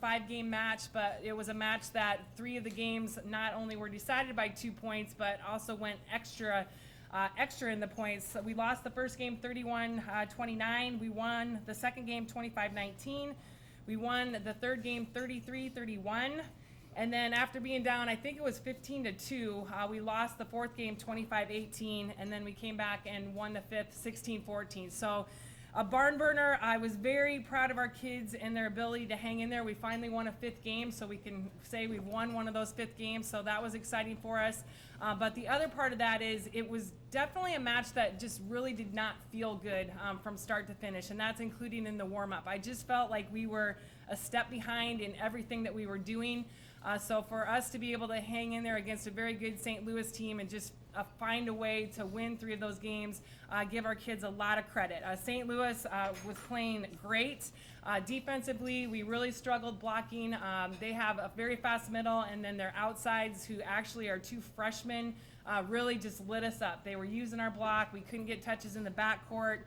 5-game match, but it was a match that 3 of the games not only were decided by 2 points, but also went extra in the points. So we lost the first game 31-29. We won the second game 25-19. We won the third game 33-31. And then after being down, I think it was 15-2, we lost the fourth game 25-18, and then we came back and won the fifth 16-14. So a barn burner. I was very proud of our kids and their ability to hang in there. We finally won a 5th game, so we can say we've won one of those 5th games, so that was exciting for us. But the other part of that is it was definitely a match that just really did not feel good from start to finish, and that's including in the warm-up. I just felt like we were a step behind in everything that we were doing. So for us to be able to hang in there against a very good St. Louis team and just find a way to win 3 of those games, give our kids a lot of credit. St. Louis was playing great. Defensively, we really struggled blocking. They have a very fast middle, and then their outsides, who actually are 2 freshmen, really just lit us up. They were using our block. We couldn't get touches in the backcourt.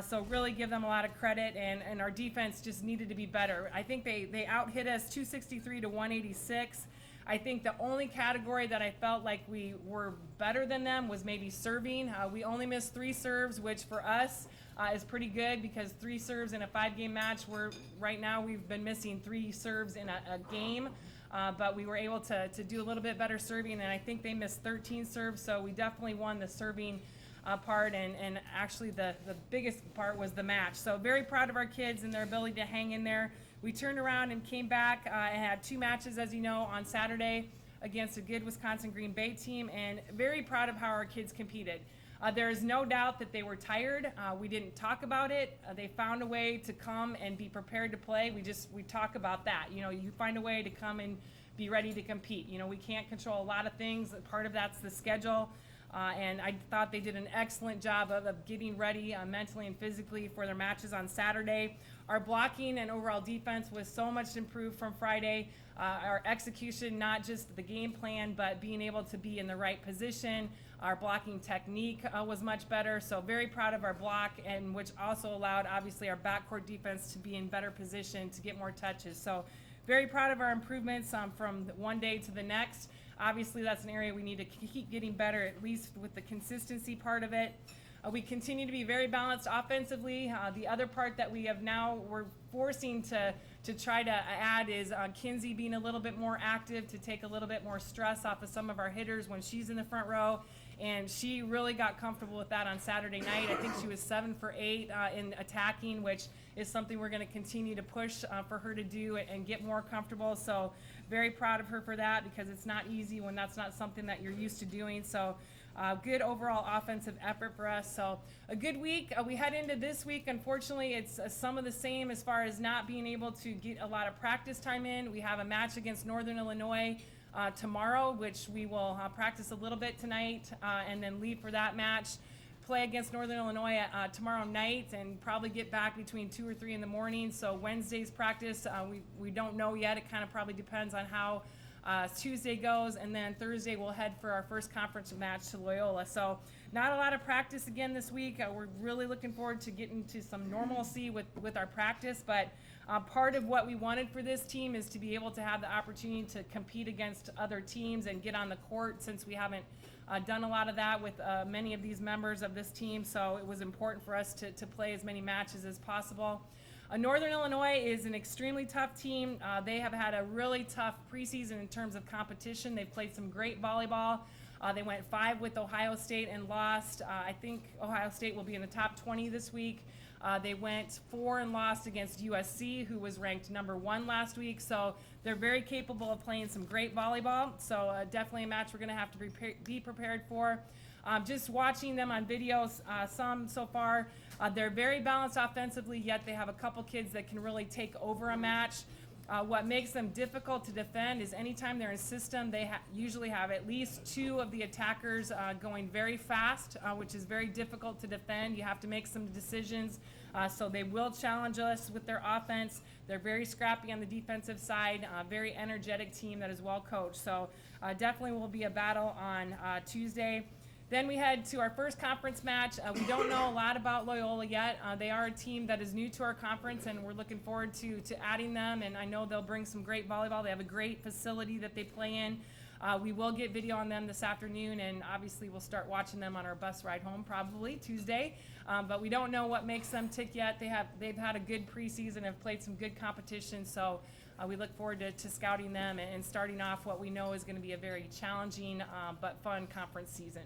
So really give them a lot of credit, and our defense just needed to be better. I think they out-hit us 263 to 186. I think the only category that I felt like we were better than them was maybe serving. We only missed 3 serves, which for us is pretty good, because 3 serves in a 5-game match, right now we've been missing 3 serves in a game. But we were able to do a little bit better serving, and I think they missed 13 serves, so we definitely won the serving part, and actually the biggest part was the match. So very proud of our kids and their ability to hang in there. We turned around and came back and had 2 matches, as you know, on Saturday against a good Wisconsin Green Bay team, and very proud of how our kids competed. There is no doubt that they were tired. We didn't talk about it. They found a way to come and be prepared to play. We talk about that. You know, you find a way to come and be ready to compete. You know, we can't control a lot of things. Part of that's the schedule. And I thought they did an excellent job of getting ready mentally and physically for their matches on Saturday. Our blocking and overall defense was so much improved from Friday. Our execution, not just the game plan, but being able to be in the right position. Our blocking technique was much better, so very proud of our block, and which also allowed, obviously, our backcourt defense to be in better position to get more touches. So very proud of our improvements from one day to the next. Obviously, that's an area we need to keep getting better, at least with the consistency part of it. We continue to be very balanced offensively. The other part that we're forcing to try to add is Kinsey being a little bit more active, to take a little bit more stress off of some of our hitters when she's in the front row. And she really got comfortable with that on Saturday night. I think she was 7 for 8 in attacking, which is something we're going to continue to push for her to do and get more comfortable. So very proud of her for that, because it's not easy when that's not something that you're used to doing. So good overall offensive effort for us. So a good week. We head into this week. Unfortunately, it's some of the same as far as not being able to get a lot of practice time in. We have a match against Northern Illinois tomorrow, which we will practice a little bit tonight and then leave for that match. Play against Northern Illinois tomorrow night, and probably get back between 2 or 3 in the morning. So Wednesday's practice, we don't know yet. It kind of probably depends on how Tuesday goes, and then Thursday we'll head for our first conference match to Loyola. So not a lot of practice again this week. We're really looking forward to getting to some normalcy with our practice, but part of what we wanted for this team is to be able to have the opportunity to compete against other teams and get on the court, since we haven't done a lot of that with many of these members of this team. So it was important for us to play as many matches as possible. Northern Illinois is an extremely tough team. They have had a really tough preseason in terms of competition. They've played some great volleyball. They went 5 with Ohio State and lost. I think Ohio State will be in the top 20 this week. They went 4 and lost against USC, who was ranked number 1 last week. So they're very capable of playing some great volleyball. So definitely a match we're going to have to be prepared for. Just watching them on videos, some so far, they're very balanced offensively, yet they have a couple kids that can really take over a match. What makes them difficult to defend is anytime they're in system, they usually have at least 2 of the attackers going very fast, which is very difficult to defend. You have to make some decisions, so they will challenge us with their offense. They're very scrappy on the defensive side, very energetic team that is well coached. So definitely will be a battle on Tuesday. Then we head to our first conference match. We don't know a lot about Loyola yet. They are a team that is new to our conference, and we're looking forward to adding them. And I know they'll bring some great volleyball. They have a great facility that they play in. We will get video on them this afternoon, and obviously we'll start watching them on our bus ride home probably Tuesday. But we don't know what makes them tick yet. They've had a good preseason, have played some good competition, so we look forward to scouting them and starting off what we know is going to be a very challenging but fun conference season.